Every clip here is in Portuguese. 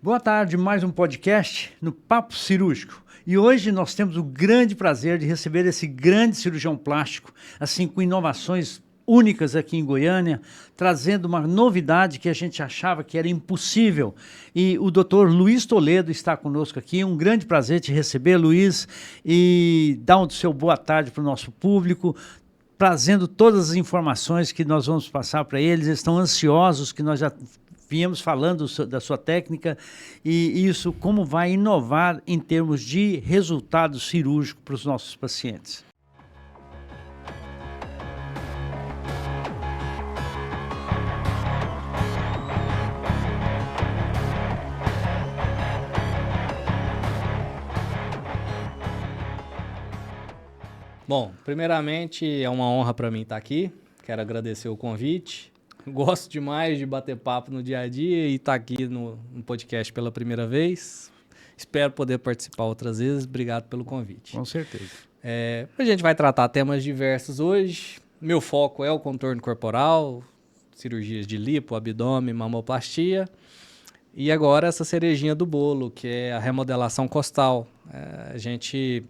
Boa tarde, mais um podcast no Papo Cirúrgico. E hoje nós temos o grande prazer de receber esse grande cirurgião plástico, assim, com inovações únicas aqui em Goiânia, trazendo uma novidade que a gente achava que era impossível. E o Dr. Luiz Toledo está conosco aqui. Um grande prazer te receber, Luiz, e dar um seu boa tarde para o nosso público, trazendo todas as informações que nós vamos passar para eles. Eles estão ansiosos, que nós já viemos falando da sua técnica e isso como vai inovar em termos de resultado cirúrgico para os nossos pacientes. Bom, primeiramente é uma honra para mim estar aqui. Quero agradecer o convite. Gosto demais de bater papo no dia a dia e estar aqui no podcast pela primeira vez. Espero poder participar outras vezes. Obrigado pelo convite. Com certeza. A gente vai tratar temas diversos hoje. Meu foco é o contorno corporal, cirurgias de lipo, abdômen, mamoplastia. E agora essa cerejinha do bolo, que é a remodelação costal. A gente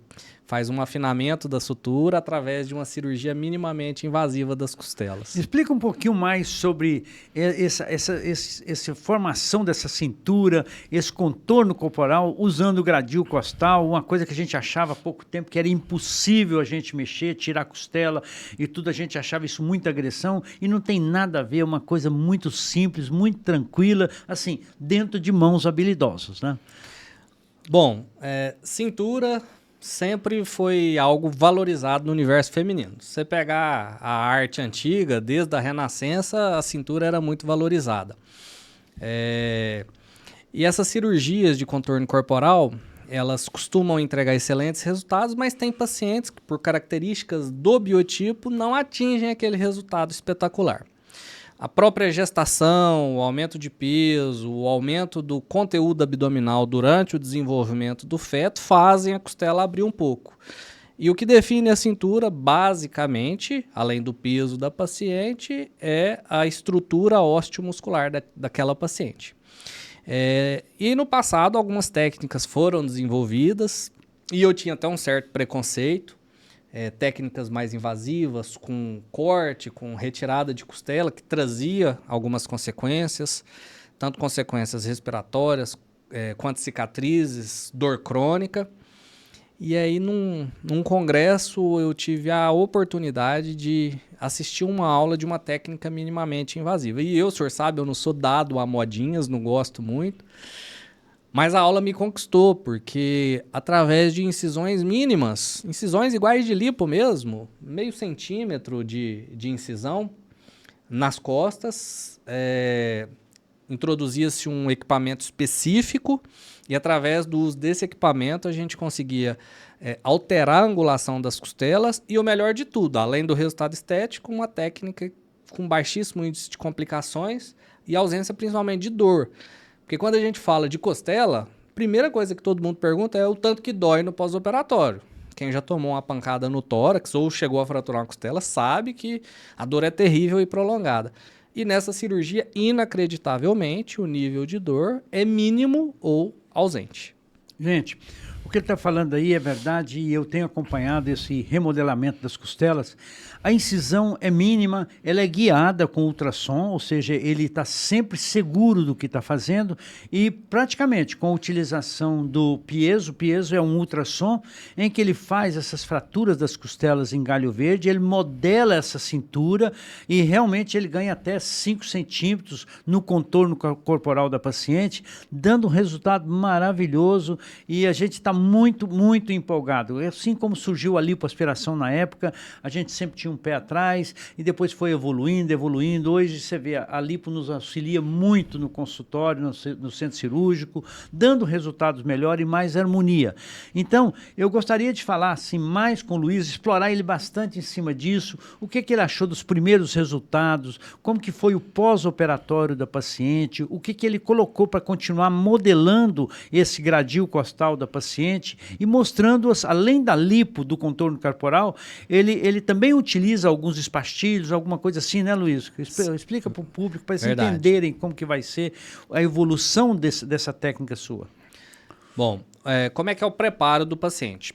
faz um afinamento da sutura através de uma cirurgia minimamente invasiva das costelas. Explica um pouquinho mais sobre essa formação dessa cintura, esse contorno corporal usando o gradil costal, uma coisa que a gente achava há pouco tempo que era impossível a gente mexer, tirar a costela e tudo, a gente achava isso muita agressão e não tem nada a ver, é uma coisa muito simples, muito tranquila, assim, dentro de mãos habilidosas, né? Bom, cintura sempre foi algo valorizado no universo feminino. Se você pegar a arte antiga, desde a Renascença, a cintura era muito valorizada. E essas cirurgias de contorno corporal, elas costumam entregar excelentes resultados, mas tem pacientes que, por características do biotipo, não atingem aquele resultado espetacular. A própria gestação, o aumento de peso, o aumento do conteúdo abdominal durante o desenvolvimento do feto fazem a costela abrir um pouco. E o que define a cintura, basicamente, além do peso da paciente, é a estrutura osteomuscular daquela paciente. E no passado, algumas técnicas foram desenvolvidas e eu tinha até um certo preconceito. Técnicas mais invasivas, com corte, com retirada de costela, que trazia algumas consequências, tanto consequências respiratórias, quanto cicatrizes, dor crônica. E aí, num congresso, eu tive a oportunidade de assistir uma aula de uma técnica minimamente invasiva. E eu, o senhor sabe, eu não sou dado a modinhas, não gosto muito. Mas a aula me conquistou, porque através de incisões mínimas, incisões iguais de lipo mesmo, meio centímetro de incisão nas costas, introduzia-se um equipamento específico e através do uso desse equipamento a gente conseguia alterar a angulação das costelas e o melhor de tudo, além do resultado estético, uma técnica com baixíssimo índice de complicações e ausência principalmente de dor. Porque quando a gente fala de costela, a primeira coisa que todo mundo pergunta é o tanto que dói no pós-operatório. Quem já tomou uma pancada no tórax ou chegou a fraturar uma costela sabe que a dor é terrível e prolongada. E nessa cirurgia, inacreditavelmente, o nível de dor é mínimo ou ausente. Gente, o que ele está falando aí é verdade e eu tenho acompanhado esse remodelamento das costelas. A incisão é mínima, ela é guiada com ultrassom, ou seja, ele está sempre seguro do que está fazendo e praticamente com a utilização do piezo. O piezo é um ultrassom em que ele faz essas fraturas das costelas em galho verde, ele modela essa cintura e realmente ele ganha até 5 centímetros no contorno corporal da paciente, dando um resultado maravilhoso e a gente está muito, muito empolgado. Assim como surgiu a lipoaspiração na época, a gente sempre tinha um pé atrás e depois foi evoluindo, evoluindo. Hoje você vê, a lipo nos auxilia muito no consultório, no centro cirúrgico, dando resultados melhores e mais harmonia. Então, eu gostaria de falar assim, mais com o Luiz, explorar ele bastante em cima disso, o que ele achou dos primeiros resultados, como que foi o pós-operatório da paciente, o que ele colocou para continuar modelando esse gradil costal da paciente, paciente e mostrando, além da lipo, do contorno corporal, ele também utiliza alguns espartilhos, alguma coisa assim, né, Luiz? Explica para o público, para eles entenderem como que vai ser a evolução dessa técnica sua. Bom, como é que é o preparo do paciente?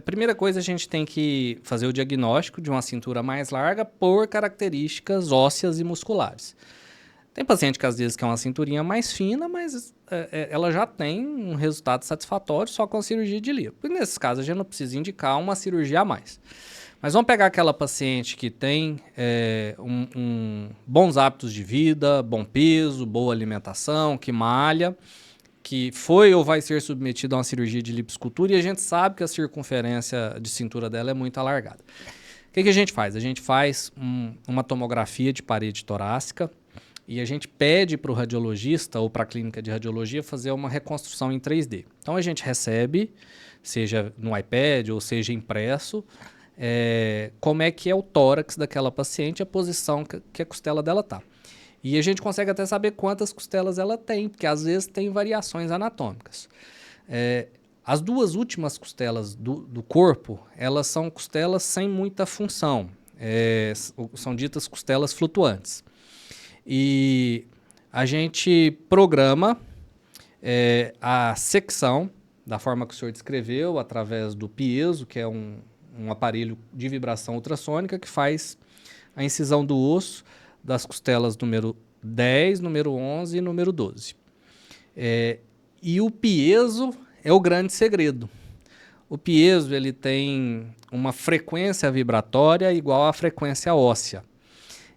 Primeira coisa, a gente tem que fazer o diagnóstico de uma cintura mais larga por características ósseas e musculares. Tem paciente que às vezes quer uma cinturinha mais fina, mas ela já tem um resultado satisfatório só com a cirurgia de lipo. E nesses casos, a gente não precisa indicar uma cirurgia a mais. Mas vamos pegar aquela paciente que tem bons hábitos de vida, bom peso, boa alimentação, que malha, que foi ou vai ser submetida a uma cirurgia de lipoescultura e a gente sabe que a circunferência de cintura dela é muito alargada. O que a gente faz? A gente faz uma tomografia de parede torácica e a gente pede para o radiologista ou para a clínica de radiologia fazer uma reconstrução em 3D. Então a gente recebe, seja no iPad ou seja impresso, como é que é o tórax daquela paciente, a posição que a costela dela está. E a gente consegue até saber quantas costelas ela tem, porque às vezes tem variações anatômicas. As duas últimas costelas do corpo, elas são costelas sem muita função. São ditas costelas flutuantes. E a gente programa a secção, da forma que o senhor descreveu, através do piezo, que é um aparelho de vibração ultrassônica que faz a incisão do osso das costelas número 10, número 11 e número 12. E o piezo é o grande segredo. O piezo ele tem uma frequência vibratória igual à frequência óssea.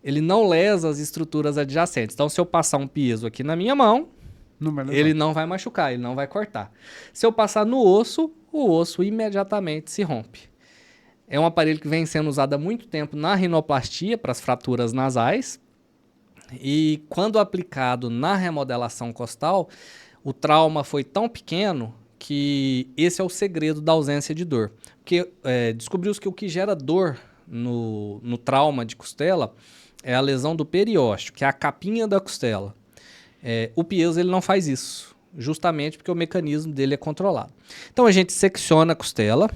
Ele não lesa as estruturas adjacentes. Então, se eu passar um piezo aqui na minha mão, ele não vai machucar, ele não vai cortar. Se eu passar no osso, o osso imediatamente se rompe. É um aparelho que vem sendo usado há muito tempo na rinoplastia, para as fraturas nasais. E quando aplicado na remodelação costal, o trauma foi tão pequeno que esse é o segredo da ausência de dor. Porque descobriu-se que o que gera dor no trauma de costela é a lesão do periósteo, que é a capinha da costela. O piezo ele não faz isso, justamente porque o mecanismo dele é controlado. Então a gente secciona a costela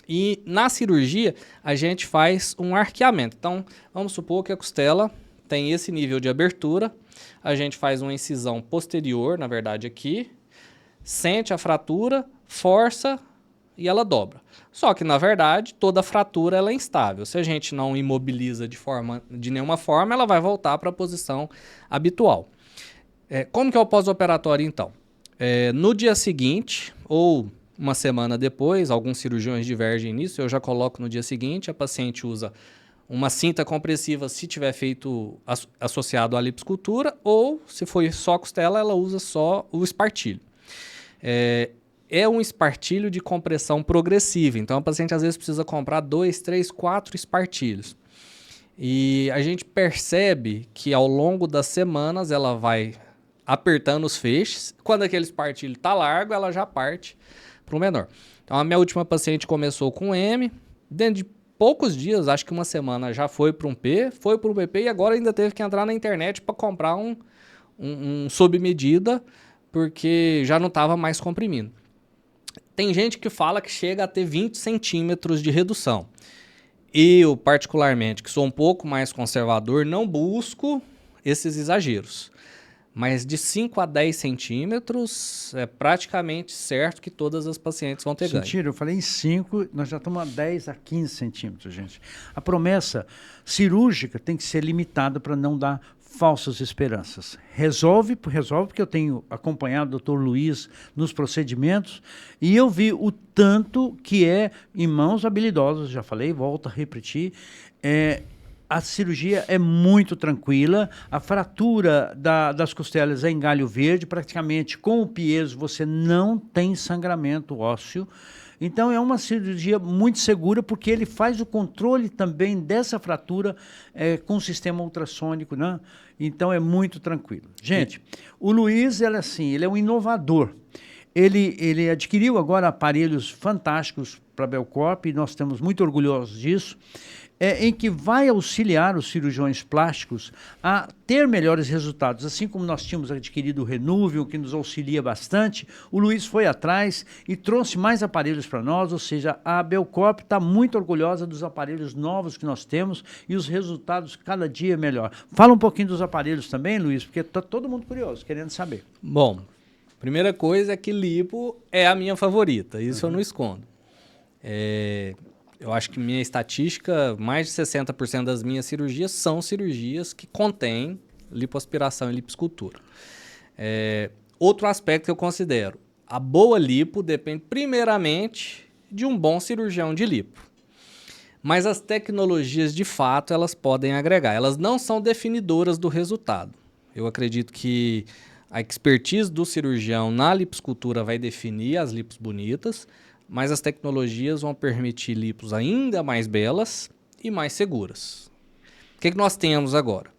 e na cirurgia a gente faz um arqueamento. Então vamos supor que a costela tem esse nível de abertura, a gente faz uma incisão posterior, na verdade aqui, sente a fratura, força e ela dobra. Só que, na verdade, toda fratura ela é instável. Se a gente não imobiliza de nenhuma forma, ela vai voltar para a posição habitual. Como que é o pós-operatório, então? No dia seguinte, ou uma semana depois, alguns cirurgiões divergem nisso, eu já coloco no dia seguinte, a paciente usa uma cinta compressiva se tiver feito associado à lipoescultura, ou se for só costela, ela usa só o espartilho. É um espartilho de compressão progressiva, então a paciente às vezes precisa comprar 2, 3, 4 espartilhos. E a gente percebe que ao longo das semanas ela vai apertando os feixes, quando aquele espartilho está largo, ela já parte para o menor. Então a minha última paciente começou com M, dentro de poucos dias, acho que uma semana, já foi para um P, foi para o PP e agora ainda teve que entrar na internet para comprar um sob medida, porque já não estava mais comprimindo. Tem gente que fala que chega a ter 20 centímetros de redução. Eu, particularmente, que sou um pouco mais conservador, não busco esses exageros. Mas de 5 a 10 centímetros é praticamente certo que todas as pacientes vão ter ganho. Sentiram? Eu falei em 5, nós já estamos a 10 a 15 centímetros, gente. A promessa cirúrgica tem que ser limitada para não dar falsas esperanças. Resolve porque eu tenho acompanhado o Dr. Luiz nos procedimentos e eu vi o tanto que é em mãos habilidosas, já falei, volto a repetir, a cirurgia é muito tranquila, a fratura das costelas é em galho verde, praticamente com o piezo você não tem sangramento ósseo. Então é uma cirurgia muito segura porque ele faz o controle também dessa fratura com o sistema ultrassônico, né? Então é muito tranquilo. Gente, o Luiz ele é um inovador. Ele adquiriu agora aparelhos fantásticos para a Belcorp e nós estamos muito orgulhosos disso. em que vai auxiliar os cirurgiões plásticos a ter melhores resultados. Assim como nós tínhamos adquirido o Renuvium, que nos auxilia bastante, o Luiz foi atrás e trouxe mais aparelhos para nós, ou seja, a Belcorp está muito orgulhosa dos aparelhos novos que nós temos e os resultados cada dia melhor. Fala um pouquinho dos aparelhos também, Luiz, porque está todo mundo curioso, querendo saber. Bom, primeira coisa é que lipo é a minha favorita, isso eu não escondo. Eu acho que minha estatística, mais de 60% das minhas cirurgias são cirurgias que contêm lipoaspiração e lipoescultura. Outro aspecto que eu considero, a boa lipo depende primeiramente de um bom cirurgião de lipo. Mas as tecnologias, de fato, elas podem agregar. Elas não são definidoras do resultado. Eu acredito que a expertise do cirurgião na lipoescultura vai definir as lipos bonitas, mas as tecnologias vão permitir lipos ainda mais belas e mais seguras. O que nós temos agora?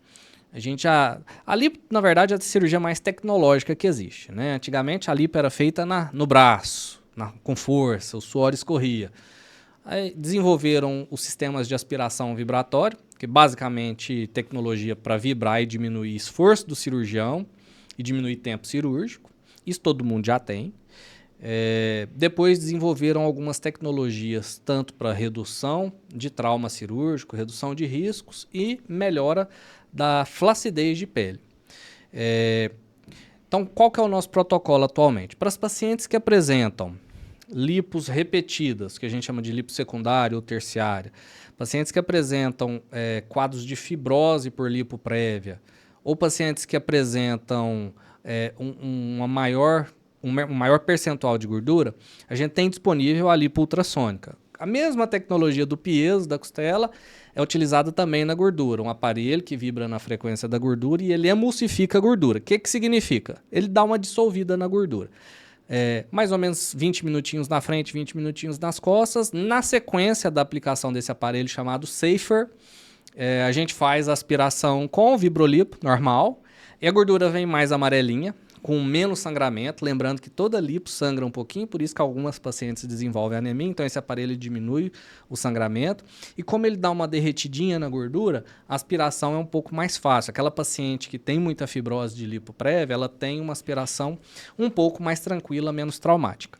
A lipo, na verdade, é a cirurgia mais tecnológica que existe, né? Antigamente, a lipo era feita no braço, com força, o suor escorria. Aí desenvolveram os sistemas de aspiração vibratório, que basicamente tecnologia para vibrar e diminuir esforço do cirurgião e diminuir tempo cirúrgico. Isso todo mundo já tem. Depois desenvolveram algumas tecnologias tanto para redução de trauma cirúrgico, redução de riscos e melhora da flacidez de pele. Então, qual que é o nosso protocolo atualmente? Para as pacientes que apresentam lipos repetidas, que a gente chama de lipo secundária ou terciária, pacientes que apresentam quadros de fibrose por lipo prévia, ou pacientes que apresentam um maior percentual de gordura, a gente tem disponível a lipo ultrassônica. A mesma tecnologia do piezo da costela é utilizada também na gordura. Um aparelho que vibra na frequência da gordura e ele emulsifica a gordura. O que significa? Ele dá uma dissolvida na gordura. Mais ou menos 20 minutinhos na frente, 20 minutinhos nas costas. Na sequência da aplicação desse aparelho chamado Safer, a gente faz a aspiração com o vibrolipo normal e a gordura vem mais amarelinha, com menos sangramento. Lembrando que toda lipo sangra um pouquinho, por isso que algumas pacientes desenvolvem anemia, então esse aparelho diminui o sangramento. E como ele dá uma derretidinha na gordura, a aspiração é um pouco mais fácil. Aquela paciente que tem muita fibrose de lipo prévia, ela tem uma aspiração um pouco mais tranquila, menos traumática.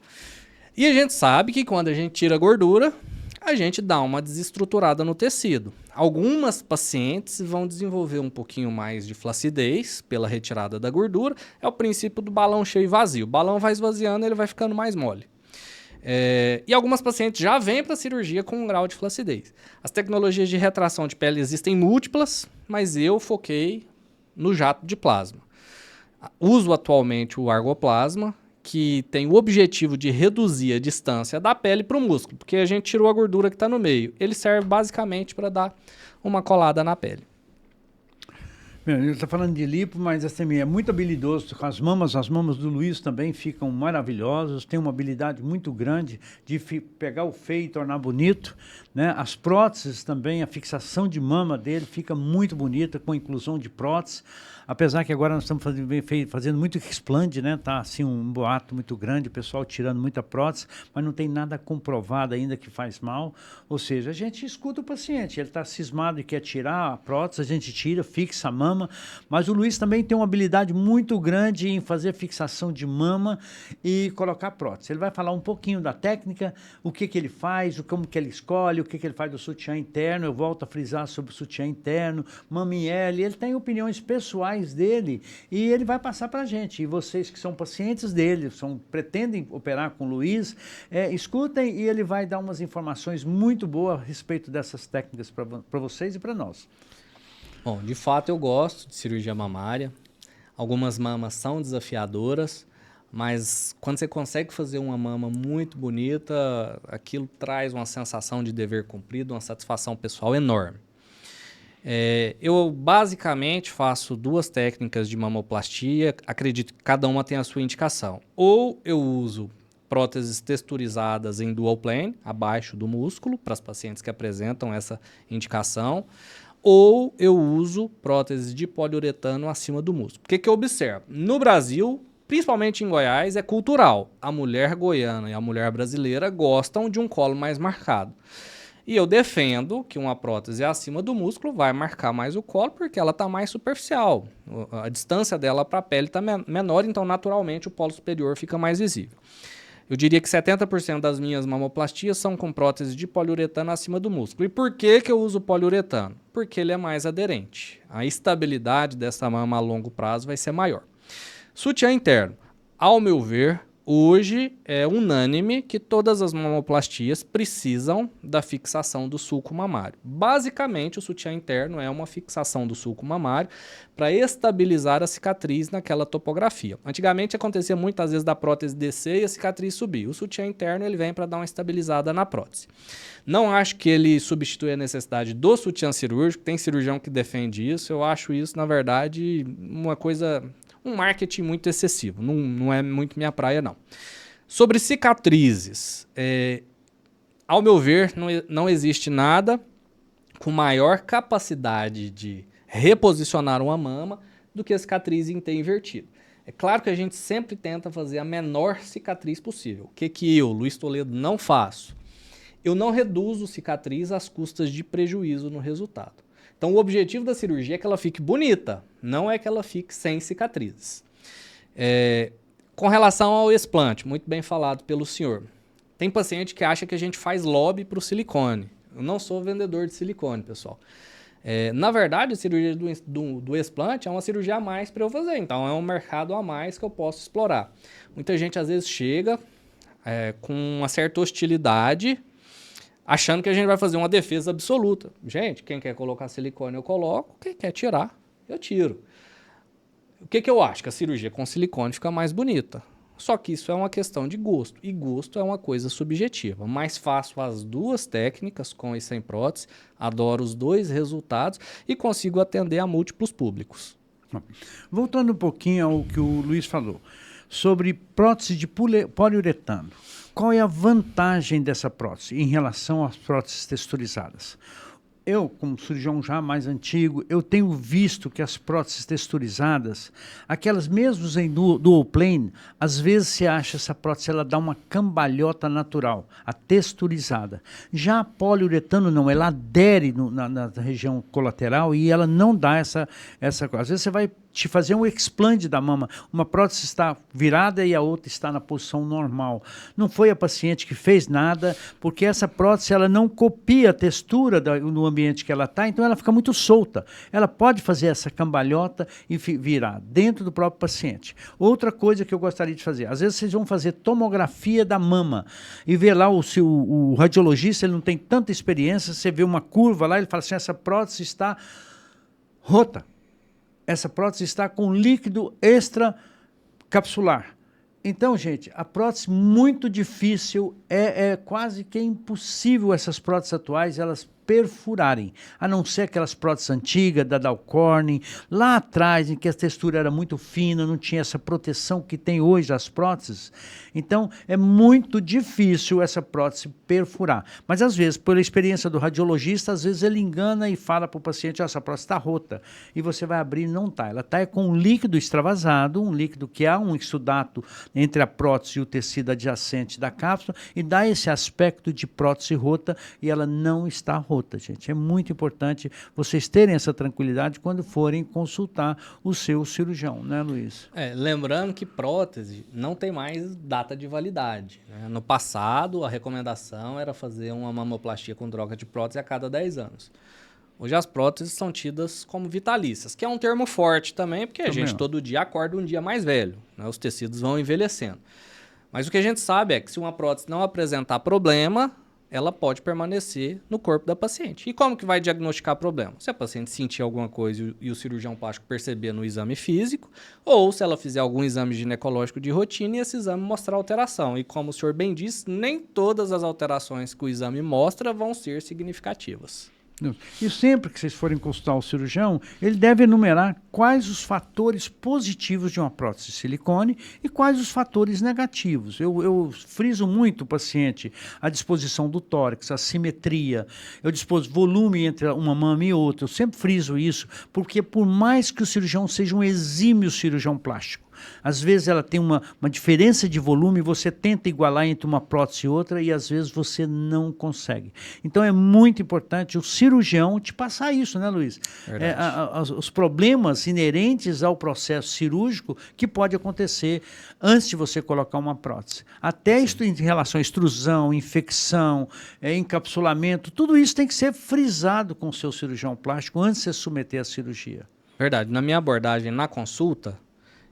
E a gente sabe que quando a gente tira a gordura, a gente dá uma desestruturada no tecido. Algumas pacientes vão desenvolver um pouquinho mais de flacidez pela retirada da gordura. É o princípio do balão cheio e vazio. O balão vai esvaziando, ele vai ficando mais mole. E algumas pacientes já vêm para a cirurgia com um grau de flacidez. As tecnologias de retração de pele existem múltiplas, mas eu foquei no jato de plasma. Uso atualmente o argoplasma, que tem o objetivo de reduzir a distância da pele para o músculo, porque a gente tirou a gordura que está no meio. Ele serve basicamente para dar uma colada na pele. Ele está falando de lipo, mas assim, é muito habilidoso com as mamas do Luiz também ficam maravilhosas, tem uma habilidade muito grande de pegar o feio e tornar bonito, né? As próteses também, a fixação de mama dele fica muito bonita com a inclusão de próteses, apesar que agora nós estamos fazendo muito explante, né? Tá assim um boato muito grande, o pessoal tirando muita prótese, mas não tem nada comprovado ainda que faz mal, ou seja, a gente escuta o paciente, ele está cismado e quer tirar a prótese, a gente tira, fixa a mama, mas o Luiz também tem uma habilidade muito grande em fazer fixação de mama e colocar prótese. Ele vai falar um pouquinho da técnica, o que ele faz, como que ele escolhe, o que ele faz do sutiã interno. Eu volto a frisar sobre o sutiã interno, mama em L. Ele tem opiniões pessoais dele e ele vai passar para a gente. E vocês que são pacientes dele, pretendem operar com o Luiz, escutem e ele vai dar umas informações muito boas a respeito dessas técnicas para vocês e para nós. Bom, de fato eu gosto de cirurgia mamária. Algumas mamas são desafiadoras, mas quando você consegue fazer uma mama muito bonita, aquilo traz uma sensação de dever cumprido, uma satisfação pessoal enorme. Eu basicamente faço 2 técnicas de mamoplastia, acredito que cada uma tem a sua indicação. Ou eu uso próteses texturizadas em dual plane, abaixo do músculo, para as pacientes que apresentam essa indicação, ou eu uso próteses de poliuretano acima do músculo. O que eu observo? No Brasil, principalmente em Goiás, é cultural. A mulher goiana e a mulher brasileira gostam de um colo mais marcado. E eu defendo que uma prótese acima do músculo vai marcar mais o colo porque ela está mais superficial. A distância dela para a pele está menor, então naturalmente o polo superior fica mais visível. Eu diria que 70% das minhas mamoplastias são com prótese de poliuretano acima do músculo. E por que eu uso poliuretano? Porque ele é mais aderente. A estabilidade dessa mama a longo prazo vai ser maior. Sutiã interno. Ao meu ver, hoje é unânime que todas as mamoplastias precisam da fixação do sulco mamário. Basicamente, o sutiã interno é uma fixação do sulco mamário para estabilizar a cicatriz naquela topografia. Antigamente acontecia muitas vezes da prótese descer e a cicatriz subir. O sutiã interno ele vem para dar uma estabilizada na prótese. Não acho que ele substitui a necessidade do sutiã cirúrgico, tem cirurgião que defende isso. Eu acho isso, na verdade, um marketing muito excessivo, não é muito minha praia, não. Sobre cicatrizes, ao meu ver, não existe nada com maior capacidade de reposicionar uma mama do que a cicatriz em T invertido. É claro que a gente sempre tenta fazer a menor cicatriz possível. O que eu, Luiz Toledo, não faço? Eu não reduzo cicatriz às custas de prejuízo no resultado. Então, o objetivo da cirurgia é que ela fique bonita, não é que ela fique sem cicatrizes. Com relação ao explante, muito bem falado pelo senhor. Tem paciente que acha que a gente faz lobby para o silicone. Eu não sou vendedor de silicone, pessoal. Na verdade, a cirurgia do explante é uma cirurgia a mais para eu fazer. Então, é um mercado a mais que eu posso explorar. Muita gente, às vezes, chega com uma certa hostilidade, achando que a gente vai fazer uma defesa absoluta. Gente, quem quer colocar silicone eu coloco, quem quer tirar, eu tiro. O que eu acho? Que a cirurgia com silicone fica mais bonita. Só que isso é uma questão de gosto, e gosto é uma coisa subjetiva. Mas faço as duas técnicas, com e sem prótese, adoro os dois resultados e consigo atender a múltiplos públicos. Voltando um pouquinho ao que o Luiz falou, sobre prótese de poliuretano. Qual é a vantagem dessa prótese em relação às próteses texturizadas? Eu, como cirurgião já mais antigo, eu tenho visto que as próteses texturizadas, aquelas mesmo em dual plane, às vezes você acha essa prótese, ela dá uma cambalhota natural, a texturizada. Já a poliuretano não, ela adere na região colateral e ela não dá essa coisa. Às vezes você vai te fazer um explante da mama, uma prótese está virada e a outra está na posição normal. Não foi a paciente que fez nada, porque essa prótese ela não copia a textura no ambiente que ela está, então ela fica muito solta. Ela pode fazer essa cambalhota e virar dentro do próprio paciente. Outra coisa que eu gostaria de fazer, às vezes vocês vão fazer tomografia da mama e ver lá o radiologista, ele não tem tanta experiência, você vê uma curva lá, ele fala assim, essa prótese está rota. Essa prótese está com líquido extracapsular. Então, gente, a prótese muito difícil, é quase que impossível essas próteses atuais, elas perfurarem, a não ser aquelas próteses antigas da Dow Corning, lá atrás, em que a textura era muito fina, não tinha essa proteção que tem hoje as próteses. Então, é muito difícil essa prótese perfurar. Mas, às vezes, pela experiência do radiologista, às vezes ele engana e fala para o paciente, essa prótese está rota, e você vai abrir e não está. Ela está com um líquido extravasado, um líquido que há um exudato entre a prótese e o tecido adjacente da cápsula, e dá esse aspecto de prótese rota, e ela não está rota. Gente, é muito importante vocês terem essa tranquilidade quando forem consultar o seu cirurgião, né, Luiz? Lembrando que prótese não tem mais data de validade, né? No passado, a recomendação era fazer uma mamoplastia com troca de prótese a cada 10 anos. Hoje as próteses são tidas como vitalícias, que é um termo forte também, porque a gente todo dia acorda um dia mais velho, né? Os tecidos vão envelhecendo. Mas o que a gente sabe é que se uma prótese não apresentar problema, ela pode permanecer no corpo da paciente. E como que vai diagnosticar problema? Se a paciente sentir alguma coisa e o cirurgião plástico perceber no exame físico, ou se ela fizer algum exame ginecológico de rotina e esse exame mostrar alteração. E como o senhor bem disse, nem todas as alterações que o exame mostra vão ser significativas. E sempre que vocês forem consultar o cirurgião, ele deve enumerar quais os fatores positivos de uma prótese de silicone e quais os fatores negativos. Eu friso muito o paciente, a disposição do tórax, a simetria, eu dispus volume entre uma mama e outra. Eu sempre friso isso, porque por mais que o cirurgião seja um exímio cirurgião plástico, Às vezes ela tem uma diferença de volume, você tenta igualar entre uma prótese e outra e às vezes você não consegue. Então é muito importante o cirurgião te passar isso, né, Luiz? Os problemas inerentes ao processo cirúrgico que pode acontecer antes de você colocar uma prótese. Até isso em relação à extrusão, infecção, encapsulamento, tudo isso tem que ser frisado com o seu cirurgião plástico antes de você submeter à cirurgia. Verdade. Na minha abordagem na consulta,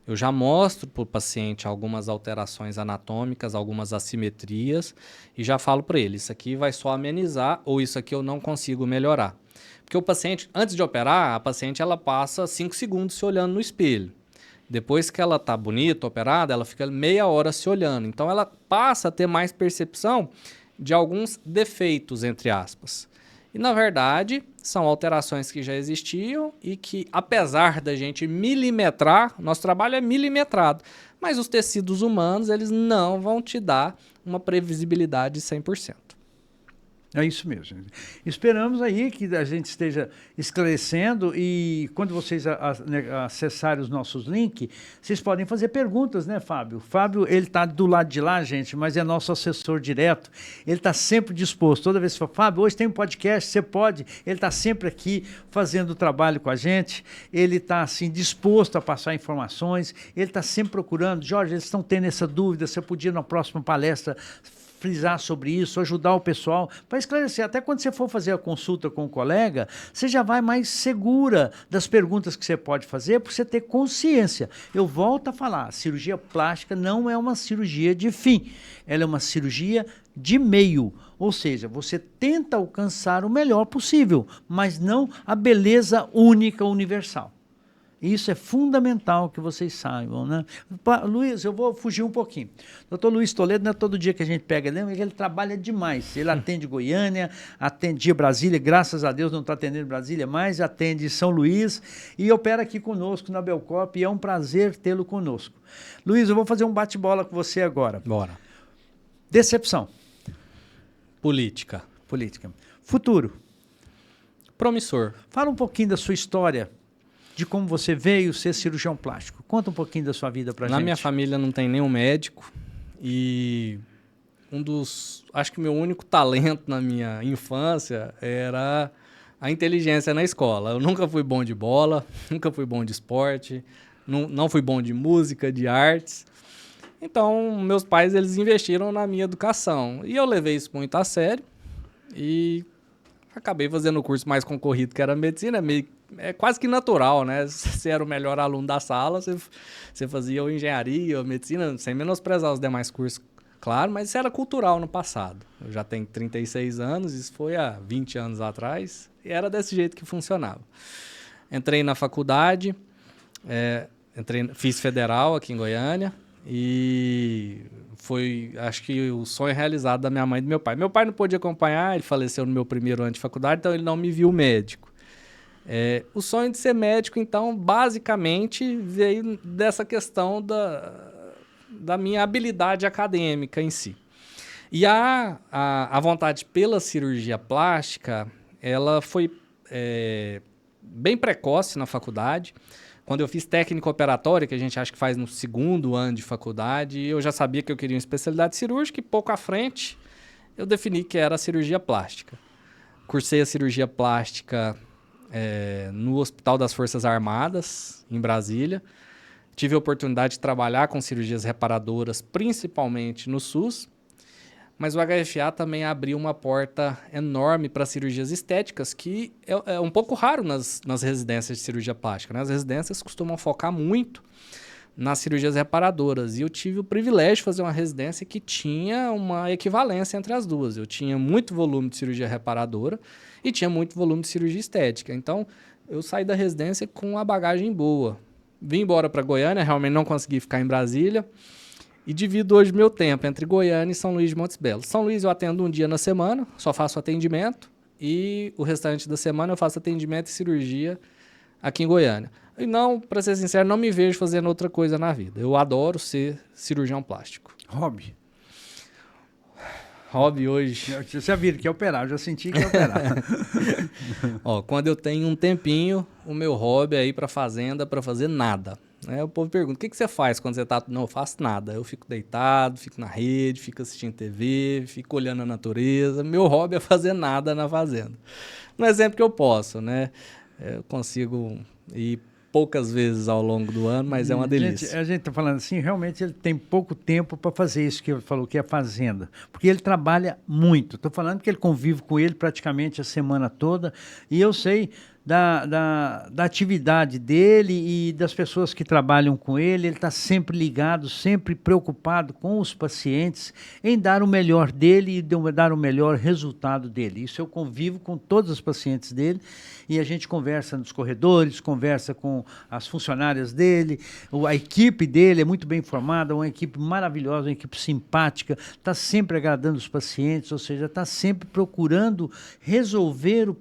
eu já mostro para o paciente algumas alterações anatômicas, algumas assimetrias, e já falo para ele, isso aqui vai só amenizar ou isso aqui eu não consigo melhorar. Porque o paciente, antes de operar, a paciente ela passa 5 segundos se olhando no espelho. Depois que ela está bonita, operada, ela fica meia hora se olhando. Então ela passa a ter mais percepção de alguns defeitos, entre aspas. E, na verdade, são alterações que já existiam e que, apesar da gente milimetrar, nosso trabalho é milimetrado, mas os tecidos humanos, eles não vão te dar uma previsibilidade de 100%. É isso mesmo. Esperamos aí que a gente esteja esclarecendo e quando vocês acessarem os nossos links, vocês podem fazer perguntas, né, Fábio? O Fábio, ele está do lado de lá, gente, mas é nosso assessor direto. Ele está sempre disposto. Toda vez que fala, Fábio, hoje tem um podcast, você pode. Ele está sempre aqui fazendo o trabalho com a gente. Ele está, assim, disposto a passar informações. Ele está sempre procurando. Jorge, eles estão tendo essa dúvida, você podia na próxima palestra frisar sobre isso, ajudar o pessoal, para esclarecer. Até quando você for fazer a consulta com o colega, você já vai mais segura das perguntas que você pode fazer, para você ter consciência. Eu volto a falar, a cirurgia plástica não é uma cirurgia de fim, ela é uma cirurgia de meio, ou seja, você tenta alcançar o melhor possível, mas não a beleza única, universal. Isso é fundamental que vocês saibam, né? Luiz, eu vou fugir um pouquinho. Doutor Luiz Toledo, não é todo dia que a gente pega ele, mas ele trabalha demais. Ele atende Goiânia, atendia Brasília, graças a Deus não está atendendo Brasília mais, atende São Luís e opera aqui conosco na Belcop e é um prazer tê-lo conosco. Luiz, eu vou fazer um bate-bola com você agora. Bora. Decepção. Política. Futuro. Promissor. Fala um pouquinho da sua história, de como você veio ser cirurgião plástico. Conta um pouquinho da sua vida pra gente. Na minha família não tem nenhum médico e acho que meu único talento na minha infância era a inteligência na escola. Eu nunca fui bom de bola, nunca fui bom de esporte, não fui bom de música, de artes. Então, meus pais, eles investiram na minha educação. E eu levei isso muito a sério e acabei fazendo o curso mais concorrido, que era medicina. É quase que natural, né? Você era o melhor aluno da sala, você fazia ou engenharia ou medicina, sem menosprezar os demais cursos, claro, mas isso era cultural no passado. Eu já tenho 36 anos, isso foi há 20 anos atrás, e era desse jeito que funcionava. Entrei na faculdade, fiz federal aqui em Goiânia, e foi, acho que, o sonho realizado da minha mãe e do meu pai. Meu pai não pôde acompanhar, ele faleceu no meu primeiro ano de faculdade, então ele não me viu médico. O sonho de ser médico, então, basicamente, veio dessa questão da minha habilidade acadêmica em si. E a vontade pela cirurgia plástica, ela foi bem precoce na faculdade. Quando eu fiz técnica operatória, que a gente acha que faz no segundo ano de faculdade, eu já sabia que eu queria uma especialidade cirúrgica e pouco à frente eu defini que era a cirurgia plástica. Cursei a cirurgia plástica no Hospital das Forças Armadas, em Brasília. Tive a oportunidade de trabalhar com cirurgias reparadoras, principalmente no SUS, mas o HFA também abriu uma porta enorme para cirurgias estéticas, que é um pouco raro nas residências de cirurgia plástica, né? As residências costumam focar muito nas cirurgias reparadoras, e eu tive o privilégio de fazer uma residência que tinha uma equivalência entre as duas. Eu tinha muito volume de cirurgia reparadora e tinha muito volume de cirurgia estética. Então, eu saí da residência com uma bagagem boa. Vim embora para Goiânia, realmente não consegui ficar em Brasília, e divido hoje meu tempo entre Goiânia e São Luís de Montes Belos. São Luís eu atendo um dia na semana, só faço atendimento, e o restante da semana eu faço atendimento e cirurgia aqui em Goiânia. E não, para ser sincero, não me vejo fazendo outra coisa na vida. Eu adoro ser cirurgião plástico. Hobby hoje. Você já viram que é operar, eu já senti que é operar. Quando eu tenho um tempinho, o meu hobby é ir para fazenda para fazer nada. Né? O povo pergunta, o que você faz quando você tá... Não, eu faço nada. Eu fico deitado, fico na rede, fico assistindo TV, fico olhando a natureza. Meu hobby é fazer nada na fazenda. Um exemplo que eu posso, né? Eu consigo ir poucas vezes ao longo do ano, mas é uma delícia. A gente está falando assim, realmente ele tem pouco tempo para fazer isso que ele falou, que é a fazenda. Porque ele trabalha muito. Estou falando que ele convive com ele praticamente a semana toda. E eu sei da atividade dele e das pessoas que trabalham com ele. Ele está sempre ligado, sempre preocupado com os pacientes em dar o melhor dele e dar o melhor resultado dele. Isso eu convivo com todos os pacientes dele e a gente conversa nos corredores, conversa com as funcionárias dele, a equipe dele é muito bem formada, uma equipe maravilhosa, uma equipe simpática, está sempre agradando os pacientes, ou seja, está sempre procurando resolver o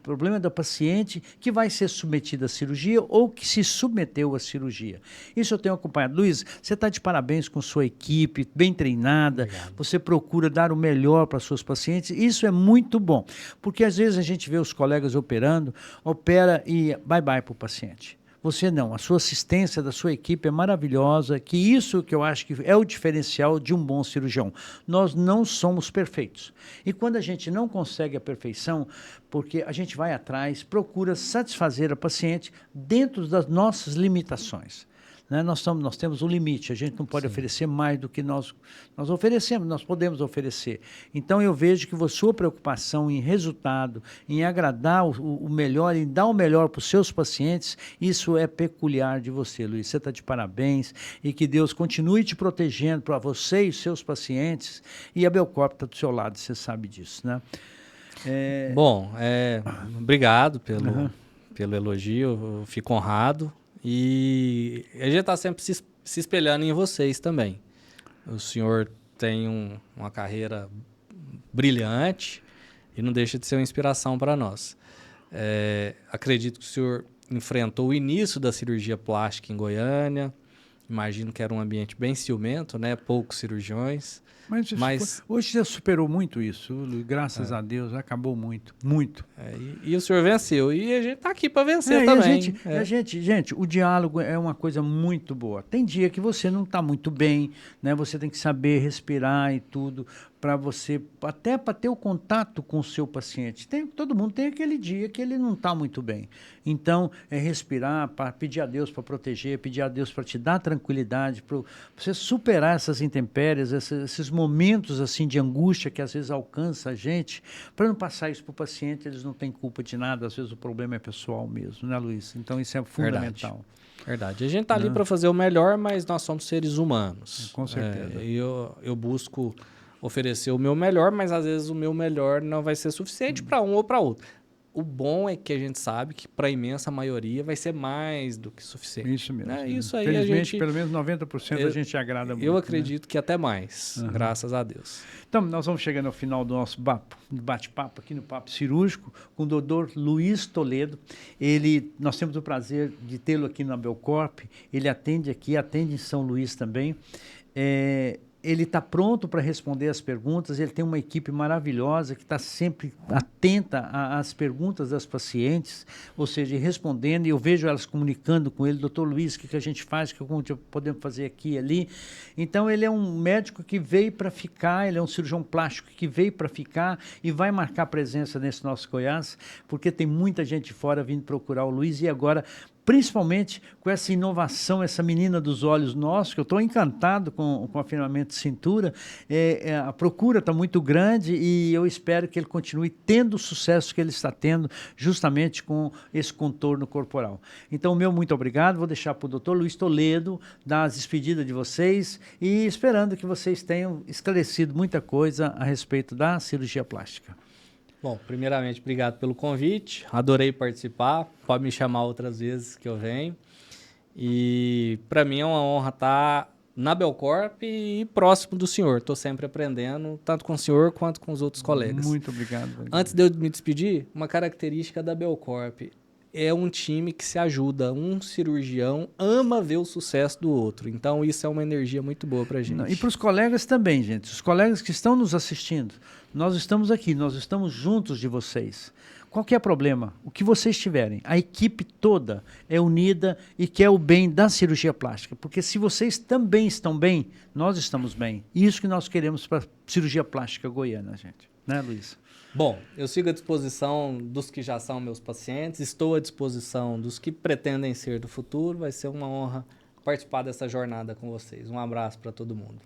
problema do paciente que vai ser submetido à cirurgia ou que se submeteu à cirurgia. Isso eu tenho acompanhado. Luiz, você está de parabéns com sua equipe, bem treinada, obrigado. Você procura dar o melhor para seus pacientes, isso é muito bom, porque às vezes a gente vê os colegas operando, opera e bye-bye para o paciente. Você não, a sua assistência da sua equipe é maravilhosa, que isso que eu acho que é o diferencial de um bom cirurgião. Nós não somos perfeitos. E quando a gente não consegue a perfeição, porque a gente vai atrás, procura satisfazer a paciente dentro das nossas limitações. Né? Nós temos um limite, a gente não pode oferecer mais do que nós oferecemos, nós podemos oferecer. Então eu vejo que a sua preocupação em resultado, em agradar o melhor, em dar o melhor para os seus pacientes, isso é peculiar de você, Luiz. Você está de parabéns e que Deus continue te protegendo para você e os seus pacientes. E a Belcorp está do seu lado, você sabe disso, né? Bom, obrigado pelo elogio, eu fico honrado. E a gente está sempre se espelhando em vocês também. O senhor tem uma carreira brilhante e não deixa de ser uma inspiração para nós. Acredito que o senhor enfrentou o início da cirurgia plástica em Goiânia. Imagino que era um ambiente bem ciumento, né? Poucos cirurgiões. Mas hoje já superou muito isso, graças a Deus, acabou muito. E o senhor venceu, e a gente está aqui para vencer também. Gente, o diálogo é uma coisa muito boa. Tem dia que você não está muito bem, né? Você tem que saber respirar e tudo, para você, até para ter o contato com o seu paciente. Todo mundo tem aquele dia que ele não está muito bem. Então, é respirar, para pedir a Deus para proteger, pedir a Deus para te dar tranquilidade, para você superar essas intempéries, esses momentos assim de angústia que às vezes alcança a gente, para não passar isso para o paciente, eles não têm culpa de nada, às vezes o problema é pessoal mesmo, né, Luiz? Então, isso é fundamental. Verdade. A gente está ali para fazer o melhor, mas nós somos seres humanos. Com certeza. Eu busco oferecer o meu melhor, mas às vezes o meu melhor não vai ser suficiente para um ou para outro. O bom é que a gente sabe que para a imensa maioria vai ser mais do que suficiente. Isso mesmo. Né? Isso aí felizmente, pelo menos 90% a gente agrada muito. Eu acredito que até mais, graças a Deus. Então, nós vamos chegando ao final do nosso bate-papo aqui no Papo Cirúrgico com o doutor Luiz Toledo. Nós temos o prazer de tê-lo aqui na Belcorp. Ele atende aqui, atende em São Luís também. Ele está pronto para responder as perguntas, ele tem uma equipe maravilhosa que está sempre atenta às perguntas das pacientes, ou seja, respondendo, e eu vejo elas comunicando com ele, doutor Luiz, o que a gente faz, o que podemos fazer aqui e ali. Então, ele é um médico que veio para ficar, ele é um cirurgião plástico que veio para ficar e vai marcar presença nesse nosso Goiás, porque tem muita gente fora vindo procurar o Luiz, e agora, principalmente com essa inovação, essa menina dos olhos nossos, que eu estou encantado com o afinamento de cintura, a procura está muito grande e eu espero que ele continue tendo o sucesso que ele está tendo justamente com esse contorno corporal. Então, meu muito obrigado, vou deixar para o doutor Luiz Toledo dar as despedidas de vocês e esperando que vocês tenham esclarecido muita coisa a respeito da cirurgia plástica. Bom, primeiramente, obrigado pelo convite. Adorei participar. Pode me chamar outras vezes que eu venho. E para mim é uma honra estar na Belcorp e próximo do senhor. Estou sempre aprendendo, tanto com o senhor quanto com os outros colegas. Muito obrigado. Antes de eu me despedir, uma característica da Belcorp é um time que se ajuda. Um cirurgião ama ver o sucesso do outro. Então, isso é uma energia muito boa para a gente. E para os colegas também, gente. Os colegas que estão nos assistindo, nós estamos aqui, nós estamos juntos de vocês. Qualquer problema, o que vocês tiverem, a equipe toda é unida e quer o bem da cirurgia plástica. Porque se vocês também estão bem, nós estamos bem. Isso que nós queremos para a cirurgia plástica goiana, gente. Né, Luiz? Bom, eu sigo à disposição dos que já são meus pacientes, estou à disposição dos que pretendem ser do futuro. Vai ser uma honra participar dessa jornada com vocês. Um abraço para todo mundo.